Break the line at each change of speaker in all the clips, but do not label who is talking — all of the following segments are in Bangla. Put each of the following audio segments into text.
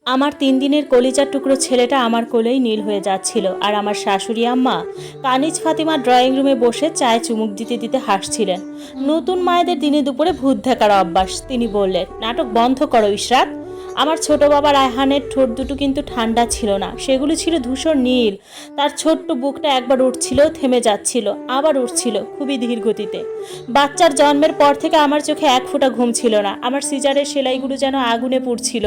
আমার ৩ দিনের কলিজার টুকরো ছেলেটা আমার কোলেই নীল হয়ে যাচ্ছিল, আর আমার শাশুড়ি আম্মা কানিজ ফাতিমা ড্রয়িং রুমে বসে চায়ে চুমুক দিতে দিতে হাসছিলেন। নতুন মায়েদের দিনে দুপুরে ভূত দেখার অভ্যাস। তিনি বললেন, নাটক বন্ধ করো ইশরাত। আমার ছোট বাবা রায়হানের ঠোঁট দুটো কিন্তু ঠান্ডা ছিল না, সেগুলো ছিল ধূসর নীল। তার ছোট্ট বুকটা একবার উঠছিল, থেমে যাচ্ছিল, আবার উঠছিল খুবই ধীর গতিতে। বাচ্চার জন্মের পর থেকে আমার চোখে এক ফোঁটা ঘুম ছিল না। আমার সিজারের সেলাইগুলো যেন আগুনে পুড়ছিল।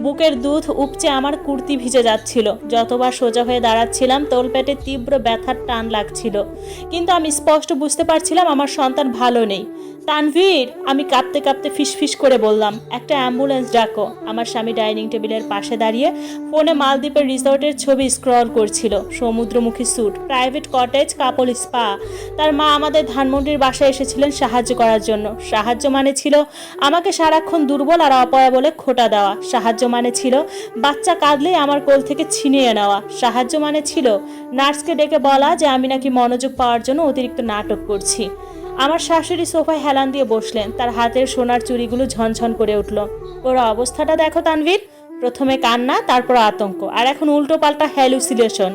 বুকের দুধ উপচে আমার কুর্তি ভিজে যাচ্ছিল। যতবার সোজা হয়ে দাঁড়াচ্ছিলাম তলপেটে তীব্র ব্যথার টান লাগছিল, কিন্তু আমি স্পষ্ট বুঝতে পারছিলাম আমার সন্তান ভালো নেই। তানভীর, আমি কাঁপতে কাঁপতে ফিসফিস করে বললাম, একটা অ্যাম্বুলেন্স ডাকো। আমার স্বামী ডাইনিং টেবিলের পাশে দাঁড়িয়ে ফোনে মালদ্বীপের রিসর্টের ছবি স্ক্রল করছিল। সমুদ্রমুখী স্যুট, প্রাইভেট কটেজ, কাপল স্পা। তার মা আমাদের ধানমন্ডির বাসায় এসেছিলেন সাহায্য করার জন্য। সাহায্য মানে ছিল আমাকে সারাক্ষণ দুর্বল আর অপয়া বলে খোঁটা দেওয়া। সাহায্য মানে ছিল বাচ্চা কাঁদলেই আমার কোল থেকে ছিনিয়ে নেওয়া। সাহায্য মানে ছিল নার্সকে ডেকে বলা যে আমি নাকি মনোযোগ পাওয়ার জন্য অতিরিক্ত নাটক করছি। আমার শাশুড়ি সোফায় হেলান দিয়ে বসলেন, তার হাতের সোনার চুড়িগুলো ঝনঝন করে উঠল। ওর অবস্থাটা দেখো তানভীর। প্রথমে কান্না, তারপর আতঙ্ক, আর এখন উল্টো পাল্টা হ্যালুসিনেশন।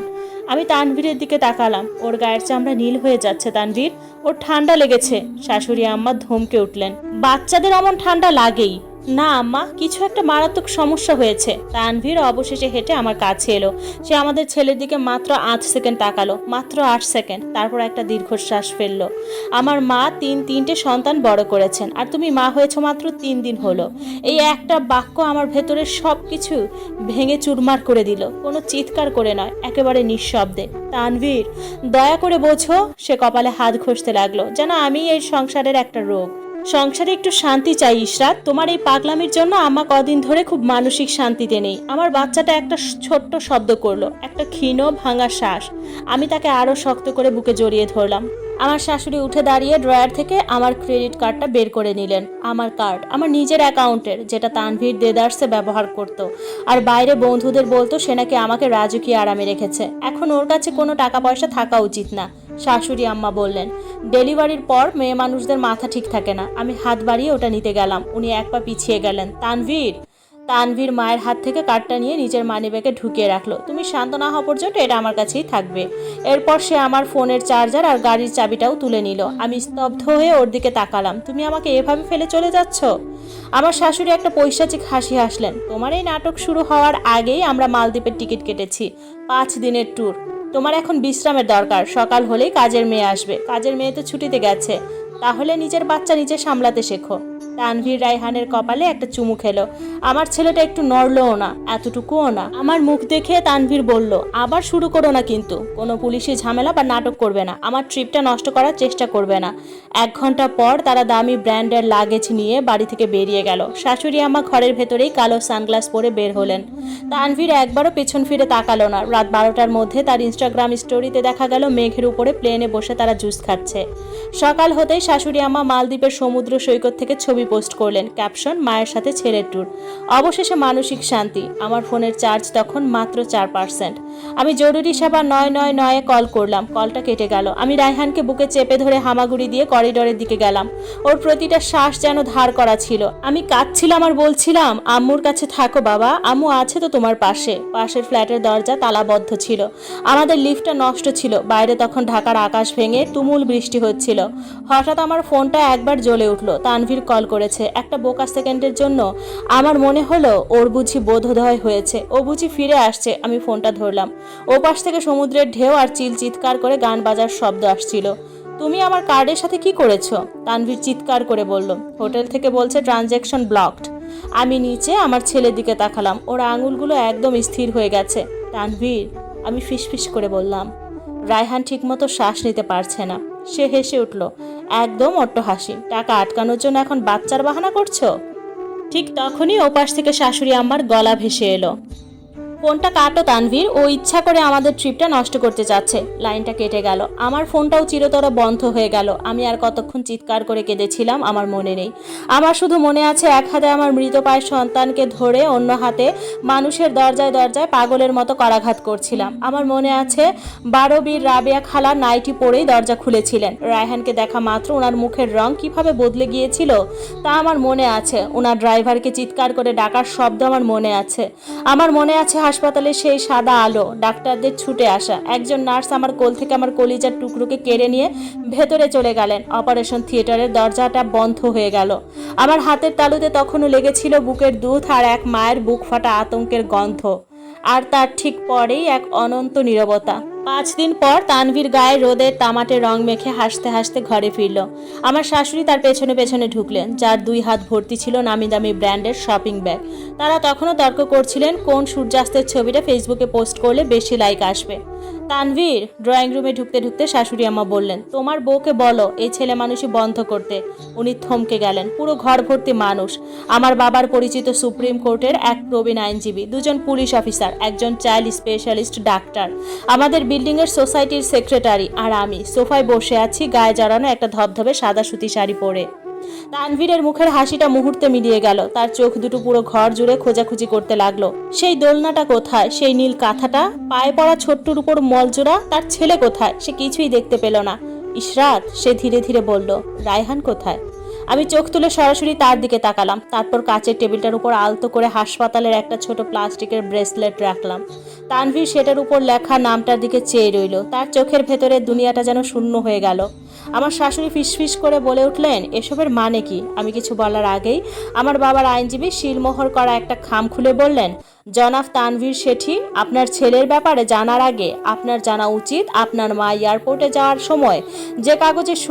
আমি তানভীরের দিকে তাকালাম। ওর গায়ের চামড়া নীল হয়ে যাচ্ছে তানভীর, ওর ঠান্ডা লেগেছে। শাশুড়ি আম্মা ধমকে উঠলেন, বাচ্চাদের অমন ঠান্ডা লাগেই না আম্মা, কিছু একটা মারাত্মক সমস্যা হয়েছে। তানভীর অবশেষে হেঁটে আমার কাছে এলো। সে আমাদের ছেলের দিকে মাত্র 8 সেকেন্ড তাকালো, মাত্র 8 সেকেন্ড। তারপর একটা দীর্ঘশ্বাস ফেললো। আমার মা তিনটে সন্তান বড় করেছেন, আর তুমি মা হয়েছো মাত্র 3 দিন হলো। এই একটা বাক্য আমার ভেতরের সব কিছু ভেঙে চুরমার করে দিল। কোনো চিৎকার করে নয়, একেবারে নিঃশব্দে। তানভীর, দয়া করে বোঝো। সে কপালে হাত ঘষতে লাগলো, যেন আমি এই সংসারের একটা রোগ। সংসারে একটু শান্তি চাই ইশরাত। তোমার এই পাগলামির জন্য আম্মা কদিন ধরে খুব মানসিক শান্তিতে নেই। আমার বাচ্চাটা একটা ছোট্ট শব্দ করলো, একটা ক্ষীণ ভাঙা শ্বাস। আমি তাকে আরো শক্ত করে বুকে জড়িয়ে ধরলাম। আমার শাশুড়ি উঠে দাঁড়িয়ে ড্রয়ার থেকে আমার ক্রেডিট কার্ডটা বের করে নিলেন। আমার কার্ড, আমার নিজের অ্যাকাউন্টের, যেটা তানভীর দেদার্সে ব্যবহার করত, আর বাইরে বন্ধুদের বলতো সে নাকি আমাকে রাজকীয় আরামে রেখেছে। এখন ওর কাছে কোনো টাকা পয়সা থাকা উচিত না। শাশুড়ি আম্মা বললেন, ডেলিভারির পর মেয়ে মানুষদের মাথা ঠিক থাকে না। আমি হাত বাড়িয়ে ওটা নিতে গেলাম, উনি এক পা পিছিয়ে গেলেন। তানভীর মায়ের হাত থেকে কার্ডটা নিয়ে নিজের মানিব্যাগে ঢুকিয়ে রাখলো। তুমি শান্ত না হওয়া পর্যন্ত এটা আমার কাছেই থাকবে। এরপর সে আমার ফোনের চার্জার আর গাড়ির চাবিটাও তুলে নিল। আমি স্তব্ধ হয়ে ওর দিকে তাকালাম। তুমি আমাকে এভাবে ফেলে চলে যাচ্ছ? আমার শাশুড়ি একটা পৈশাচিক হাসি হাসলেন। তোমার এই নাটক শুরু হওয়ার আগেই আমরা মালদ্বীপের টিকিট কেটেছি, 5 দিনের ট্যুর। তোমার এখন বিশ্রামের দরকার। সকাল হলেই কাজের মেয়ে আসবে। কাজের মেয়ে তো ছুটিতে গেছে। তাহলে নিজের বাচ্চা নিজে সামলাতে শেখো। তানভীর রায়হানের কপালে একটা চুমু খেলো। আমার ছেলেটা একটু নড়লও না, এতটুকুও না। আমার মুখ দেখে তানভীর বলল, আবার শুরু করো না কিন্তু। কোনো পুলিশি ঝামেলা বা নাটক করবে না। আমার ট্রিপটা নষ্ট করার চেষ্টা করবে না। 1 ঘন্টা পর তারা দামি ব্র্যান্ডের লাগেজ নিয়ে বাড়ি থেকে বেরিয়ে গেল। শাশুড়ি আম্মা ঘরের ভেতরেই কালো সানগ্লাস পরে বের হলেন। তানভীর একবারও পেছন ফিরে তাকালো না। রাত 12টার মধ্যে তার ইনস্টাগ্রাম স্টোরিতে দেখা গেল মেঘের উপরে প্লেনে বসে তারা জুস খাচ্ছে। সকাল হতেই শাশুড়ি আম্মা মালদ্বীপের সমুদ্র সৈকত থেকে ছবি পোস্ট করলেন, ক্যাপশন, মায়ের সাথে ছেলের ট্যুর। অবশেষে মানসিক শান্তি। আমার ফোনের চার্জ তখন মাত্র 4%। আমি জরুরি সেবা 999-এ কল করলাম। কলটা কেটে গেল। আমি রায়হানকে বুকে চেপে ধরে হামাগুড়ি দিয়ে করিডোরের দিকে গেলাম। ওর প্রতিটা শ্বাস যেন ধার করা ছিল। আমি কাঁদছিলাম আর বলছিলাম, আম্মুর কাছে থাকো বাবা, আম্মু আছে তো তোমার পাশে। পাশের ফ্ল্যাটের দরজা তালাবদ্ধ ছিল। আমাদের লিফটটা নষ্ট ছিল। বাইরে তখন ঢাকার আকাশ ভেঙে তুমুল বৃষ্টি হচ্ছিল। হঠাৎ আমার ফোনটা একবার জ্বলে উঠল। তানভীর কল করেছে। একটা বোকা সেকেন্ডের জন্য আমার মনে হলো ওর বুঝি বোধোদয় হয়েছে, ও বুঝি ফিরে আসছে। আমি ফোনটা ধরলাম। ওপাশ থেকে সমুদ্রের ঢেউ আর চিৎকার করে গান বাজার শব্দ আসছিল। তুমি আমার কার্ডের সাথে কি করেছো? তানভীর চিৎকার করে বলল, হোটেল থেকে বলছে ট্রানজ্যাকশন ব্লকড। আমি নিচে আমার ছেলের দিকে তাকালাম। ওর আঙুলগুলো একদম স্থির হয়ে গেছে। তানভীর, আমি ফিসফিস করে বললাম, রায়হান ঠিকমতো শ্বাস নিতে পারছে না। সে হেসে উঠল, একদম অট্ট হাসি। টাকা আটকানোর জন্য এখন বাচ্চার বাহানা করছো? ঠিক তখনই ওপাশ থেকে শাশুড়ি আম্মার গলা ভেসে এলো, ফোনটা কাটো তানভীর, ও ইচ্ছা করে আমাদের ট্রিপটা নষ্ট করতে চাচ্ছে। লাইনটা কেটে গেল। আমার ফোনটাও চিরতরে বন্ধ হয়ে গেল। আমি আর কতক্ষণ চিৎকার করে কেঁদেছিলাম আমার মনে নেই। আমার শুধু মনে আছে এক হাতে আমার মৃতপ্রায় সন্তানকে ধরে অন্য হাতে মানুষের দরজায় দরজায় পাগলের মতো করাঘাত করছিলাম। আমার মনে আছে 12 বীর রাবেয়া খালা নাইটি পরেই দরজা খুলেছিলেন। রায়হানকে দেখা মাত্র ওনার মুখের রং কিভাবে বদলে গিয়েছিল তা আমার মনে আছে। ওনার ড্রাইভারকে চিৎকার করে ডাকার শব্দ আমার মনে আছে। আমার মনে আছে হাসপাতালে সেই সাদা আলো, ডাক্তারদের ছুটে আসা। একজন নার্স আমার কোল থেকে আমার কলিজার টুকরোকে কেড়ে নিয়ে ভেতরে চলে গেলেন। অপারেশন থিয়েটারের দরজাটা বন্ধ হয়ে গেল। আমার হাতের তালুতে তখনও লেগেছিল বুকের দুধ আর এক মায়ের বুক ফাটা আতঙ্কের গন্ধ। আর তার ঠিক পরেই এক অনন্ত নীরবতা। 5 দিন পর তানভীর গায়ে রোদের তামাটে রং মেখে হাসতে হাসতে ঘরে ফিরল। আমার শাশুড়ি তার পেছনে পেছনে ঢুকলেন, যার 2 হাত ভর্তি ছিল নামি দামি ব্র্যান্ডের শপিং ব্যাগ। তারা তখনও তর্ক করছিলেন কোন সূর্যাস্তের ছবিটা ফেসবুকে পোস্ট করলে বেশি লাইক আসবে। তানভীর, ড্রয়িং রুমে ঢুকতে ঢুকতে শাশুড়ি আম্মা বললেন, তোমার বউকে বলো এই ছেলে মানুষই বন্ধ করতে। উনি থমকে গেলেন। পুরো ঘর ভর্তি মানুষ। আমার বাবার পরিচিত সুপ্রিম কোর্টের এক প্রবীণ আইনজীবী, 2 জন পুলিশ অফিসার, একজন চাইল্ড স্পেশালিস্ট ডাক্তার, আমাদের বিল্ডিং এর সোসাইটির সেক্রেটারি, আর আমি সোফায় বসে আছি গায়ে জড়ানো একটা ধবধবে সাদা সুতি শাড়ি পরে। তানভীরের মুখের হাসিটা মুহূর্তে মিলিয়ে গেল। তার চোখ দুটো পুরো ঘর জুড়ে খোঁজাখুঁজি করতে লাগলো। সেই দোলনাটা কোথায়, সেই নীল কাঁথাটা, পায়ে পড়া ছোট্টর উপর মলজোড়া, তার ছেলে কোথায়? সে কিছুই দেখতে পেল না। ইশরাত, সে ধীরে ধীরে বলল, রায়হান কোথায়? আমি চোখ তুলে সরাসরি তার দিকে তাকালাম। তারপর কাচের টেবিলটার উপর আলতো করে হাসপাতালের একটা ছোট প্লাস্টিকের ব্রেসলেট রাখলাম। তানভীর সেটার উপর লেখা নামটার দিকে চেয়ে রইল। তার চোখের ভেতরে দুনিয়াটা যেন শূন্য হয়ে গেল। আমার শাশুড়ি ফিসফিস করে বলে উঠলেন, এসবের মানে কি? আমি কিছু বলার আগেই আমার বাবার আইনজীবী শিলমোহর করা একটা খাম খুলে বললেন, জনাব তানভীর শেঠি, আপনার ছেলের ব্যাপারে জানার আগে আপনার জানা উচিত আপনার মা এয়ারপোর্টে যাওয়ার সময় যে কাগজে